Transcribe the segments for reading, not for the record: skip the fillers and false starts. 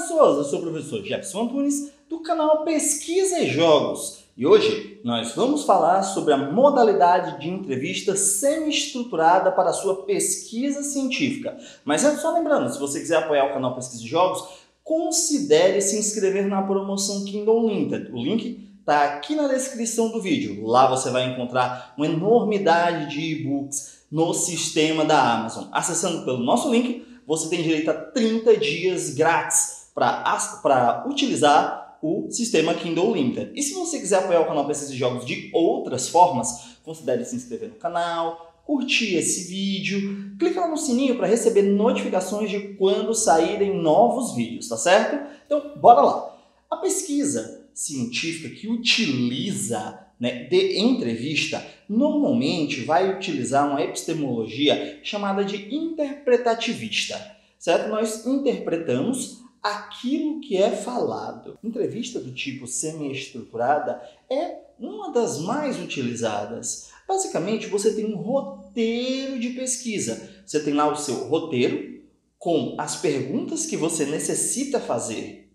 pessoas, eu sou o professor Jefferson Antunes, do canal Pesquisa e Jogos. E hoje nós vamos falar sobre a modalidade de entrevista semi-estruturada para a sua pesquisa científica. Mas antes, só lembrando, se você quiser apoiar o canal Pesquisa e Jogos, considere se inscrever na promoção Kindle Unlimited. O link está aqui na descrição do vídeo. Lá você vai encontrar uma enormidade de e-books no sistema da Amazon. Acessando pelo nosso link, você tem direito a 30 dias grátis para utilizar o sistema Kindle Unlimited. E se você quiser apoiar o canal Pesquisa e Jogos de outras formas, considere se inscrever no canal, curtir esse vídeo, clicar no sininho para receber notificações de quando saírem novos vídeos, tá certo? Então, bora lá! A pesquisa científica que utiliza de entrevista normalmente vai utilizar uma epistemologia chamada de interpretativista, certo? Nós interpretamos aquilo que é falado. Entrevista do tipo semi-estruturada é uma das mais utilizadas. Basicamente, você tem um roteiro de pesquisa. Você tem lá o seu roteiro com as perguntas que você necessita fazer.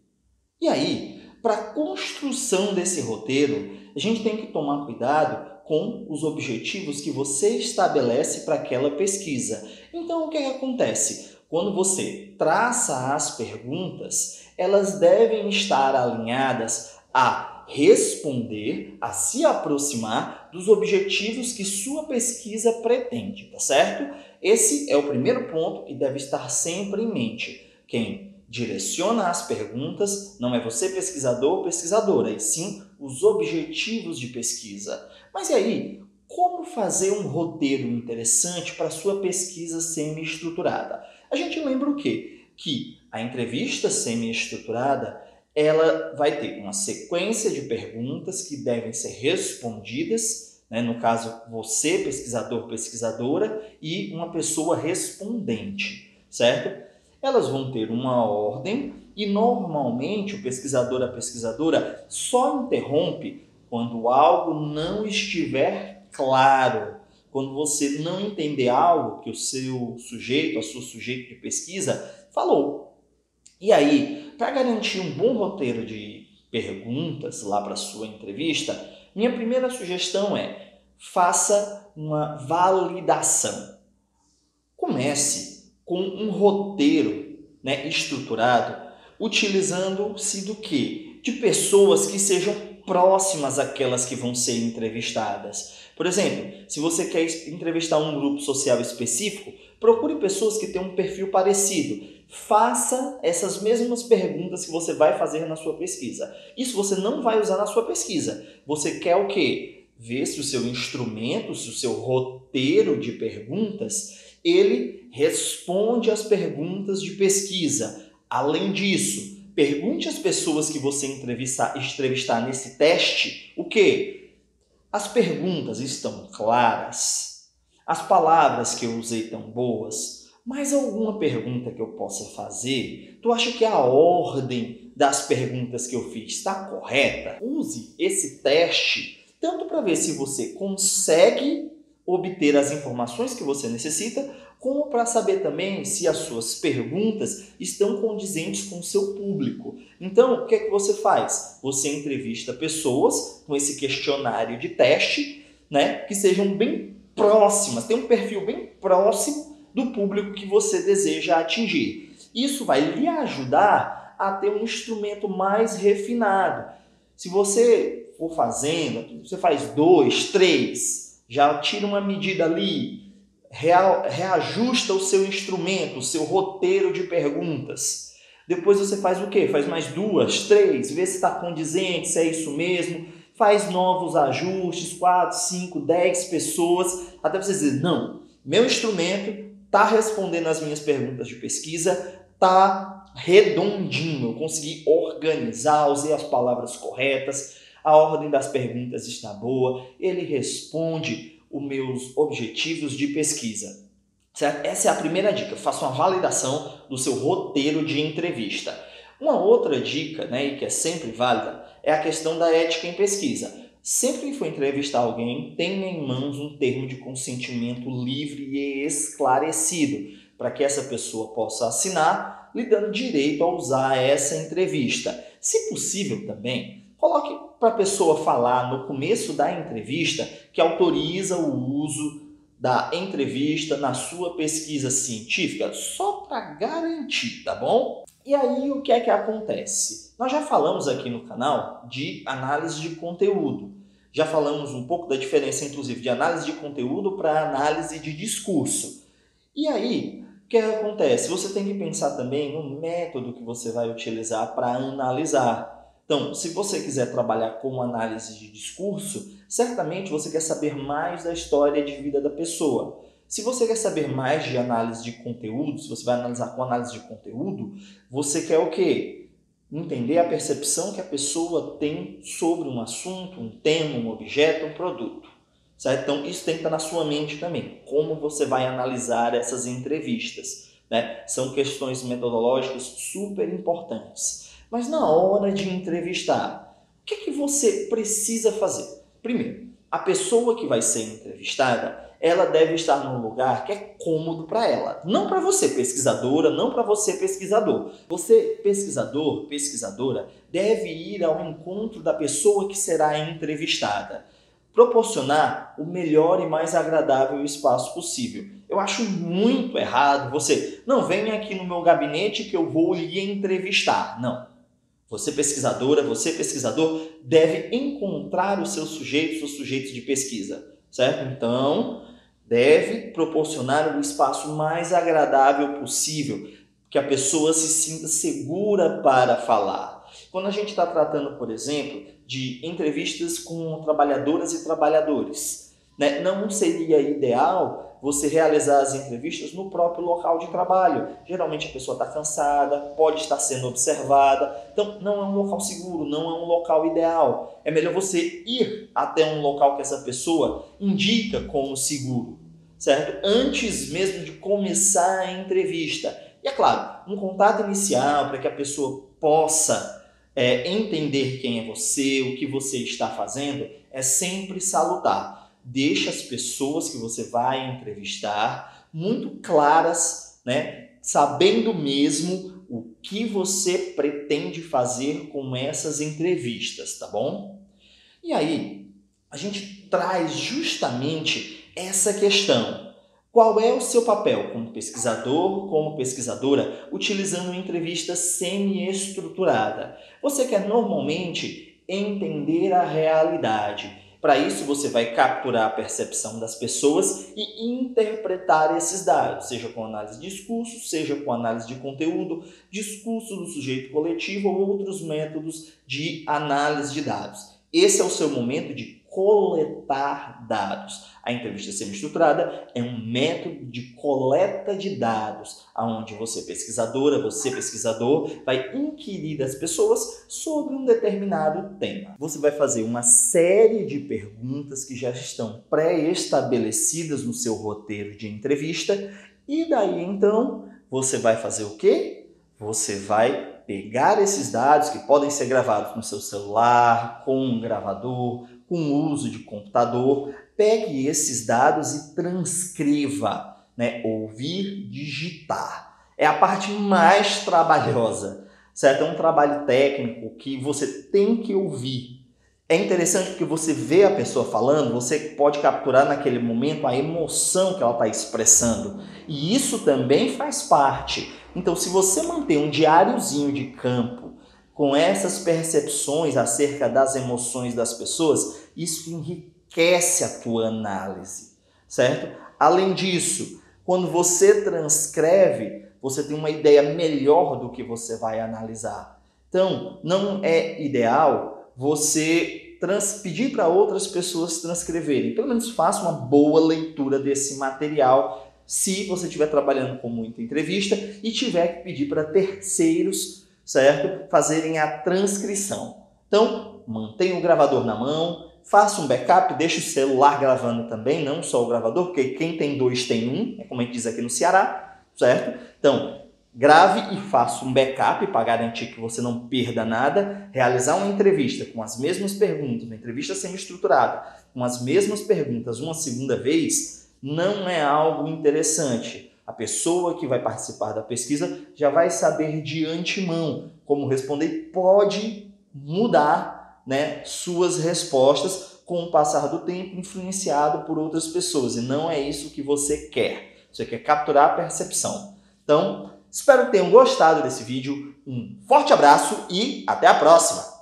E aí, para a construção desse roteiro, a gente tem que tomar cuidado com os objetivos que você estabelece para aquela pesquisa. Então, o que acontece? Quando você traça as perguntas, elas devem estar alinhadas a responder, a se aproximar dos objetivos que sua pesquisa pretende, tá certo? Esse é o primeiro ponto que deve estar sempre em mente. Quem direciona as perguntas não é você, pesquisador ou pesquisadora, e sim os objetivos de pesquisa. Mas e aí, como fazer um roteiro interessante para a sua pesquisa semi-estruturada? A gente lembra o quê? Que a entrevista semi-estruturada ela vai ter uma sequência de perguntas que devem ser respondidas, no caso, você, pesquisador, pesquisadora, e uma pessoa respondente, certo? Elas vão ter uma ordem e, normalmente, o pesquisador, a pesquisadora só interrompe quando algo não estiver claro. Quando você não entender algo que o seu sujeito, a sua sujeito de pesquisa, falou. E aí, para garantir um bom roteiro de perguntas lá para a sua entrevista, minha primeira sugestão é: faça uma validação. Comece com um roteiro estruturado, utilizando-se do quê? De pessoas que sejam próximas àquelas que vão ser entrevistadas. Por exemplo, se você quer entrevistar um grupo social específico, procure pessoas que tenham um perfil parecido. Faça essas mesmas perguntas que você vai fazer na sua pesquisa. Isso você não vai usar na sua pesquisa. Você quer o quê? Ver se o seu instrumento, se o seu roteiro de perguntas, ele responde às perguntas de pesquisa. Além disso, pergunte às pessoas que você entrevistar nesse teste o quê? As perguntas estão claras? As palavras que eu usei estão boas? Mais alguma pergunta que eu possa fazer? Tu acha que a ordem das perguntas que eu fiz está correta? Use esse teste tanto para ver se você consegue obter as informações que você necessita, como para saber também se as suas perguntas estão condizentes com o seu público. Então, o que é que você faz? Você entrevista pessoas com esse questionário de teste, que sejam bem próximas, tem um perfil bem próximo do público que você deseja atingir. Isso vai lhe ajudar a ter um instrumento mais refinado. Se você for fazendo, você faz 2, 3, já tira uma medida ali, reajusta o seu instrumento, o seu roteiro de perguntas. Depois você faz o quê? Faz mais 2, 3, vê se está condizente, se é isso mesmo. Faz novos ajustes, 4, 5, 10 pessoas, até você dizer, não, meu instrumento está respondendo as minhas perguntas de pesquisa, está redondinho, eu consegui organizar, usei as palavras corretas, a ordem das perguntas está boa, ele responde os meus objetivos de pesquisa. Certo? Essa é a primeira dica. Faça uma validação do seu roteiro de entrevista. Uma outra dica, e que é sempre válida, é a questão da ética em pesquisa. Sempre que for entrevistar alguém, tenha em mãos um termo de consentimento livre e esclarecido, para que essa pessoa possa assinar lhe dando direito a usar essa entrevista. Se possível também, coloque para a pessoa falar no começo da entrevista que autoriza o uso da entrevista na sua pesquisa científica, só para garantir, tá bom? E aí o que é que acontece? Nós já falamos aqui no canal de análise de conteúdo. Já falamos um pouco da diferença, inclusive, de análise de conteúdo para análise de discurso. E aí, o que acontece? Você tem que pensar também no método que você vai utilizar para analisar. Então, se você quiser trabalhar com análise de discurso, certamente você quer saber mais da história de vida da pessoa. Se você quer saber mais de análise de conteúdo, se você vai analisar com análise de conteúdo, você quer o quê? Entender a percepção que a pessoa tem sobre um assunto, um tema, um objeto, um produto. Certo? Então, isso tem que estar na sua mente também. Como você vai analisar essas entrevistas, né? São questões metodológicas super importantes. Mas na hora de entrevistar, o que é que você precisa fazer? Primeiro, a pessoa que vai ser entrevistada, ela deve estar num lugar que é cômodo para ela. Não para você, pesquisadora, não para você, pesquisador. Você, pesquisador, pesquisadora, deve ir ao encontro da pessoa que será entrevistada. Proporcionar o melhor e mais agradável espaço possível. Eu acho muito errado você, não, venha aqui no meu gabinete que eu vou lhe entrevistar. Não. Você pesquisadora, você pesquisador, deve encontrar os seus sujeitos de pesquisa, certo? Então, deve proporcionar o espaço mais agradável possível, que a pessoa se sinta segura para falar. Quando a gente está tratando, por exemplo, de entrevistas com trabalhadoras e trabalhadores, né? Não seria ideal você realizar as entrevistas no próprio local de trabalho. Geralmente a pessoa está cansada, pode estar sendo observada, então não é um local seguro, não é um local ideal. É melhor você ir até um local que essa pessoa indica como seguro, certo? Antes mesmo de começar a entrevista. E é claro, um contato inicial para que a pessoa possa entender quem é você, o que você está fazendo, é sempre salutar. Deixa as pessoas que você vai entrevistar muito claras, né, sabendo mesmo o que você pretende fazer com essas entrevistas, tá bom? E aí, a gente traz justamente essa questão. Qual é o seu papel como pesquisador, como pesquisadora, utilizando uma entrevista semi-estruturada? Você quer normalmente entender a realidade. Para isso, você vai capturar a percepção das pessoas e interpretar esses dados, seja com análise de discurso, seja com análise de conteúdo, discurso do sujeito coletivo ou outros métodos de análise de dados. Esse é o seu momento de coletar dados. A entrevista semi-estruturada é um método de coleta de dados, onde você, pesquisadora, você, pesquisador, vai inquirir das pessoas sobre um determinado tema. Você vai fazer uma série de perguntas que já estão pré-estabelecidas no seu roteiro de entrevista e daí, então, você vai fazer o quê? Você vai pegar esses dados que podem ser gravados no seu celular, com um gravador, com o uso de computador, pegue esses dados e transcreva, né? Ouvir, digitar. É a parte mais trabalhosa, certo? É um trabalho técnico que você tem que ouvir. É interessante porque você vê a pessoa falando, você pode capturar naquele momento a emoção que ela está expressando. E isso também faz parte. Então, se você manter um diáriozinho de campo com essas percepções acerca das emoções das pessoas, isso enriquece a tua análise, certo? Além disso, quando você transcreve, você tem uma ideia melhor do que você vai analisar. Então, não é ideal você pedir para outras pessoas transcreverem. Pelo menos faça uma boa leitura desse material se você estiver trabalhando com muita entrevista e tiver que pedir para terceiros, certo, fazerem a transcrição. Então, mantenha o gravador na mão, faça um backup, deixe o celular gravando também, não só o gravador, porque quem tem dois tem um, é como a gente diz aqui no Ceará, certo? Então, grave e faça um backup para garantir que você não perda nada. Realizar uma entrevista com as mesmas perguntas, uma entrevista semi-estruturada, com as mesmas perguntas uma segunda vez, não é algo interessante. A pessoa que vai participar da pesquisa já vai saber de antemão como responder e pode mudar, né, suas respostas com o passar do tempo, influenciado por outras pessoas. E não é isso que você quer. Você quer capturar a percepção. Então, espero que tenham gostado desse vídeo. Um forte abraço e até a próxima!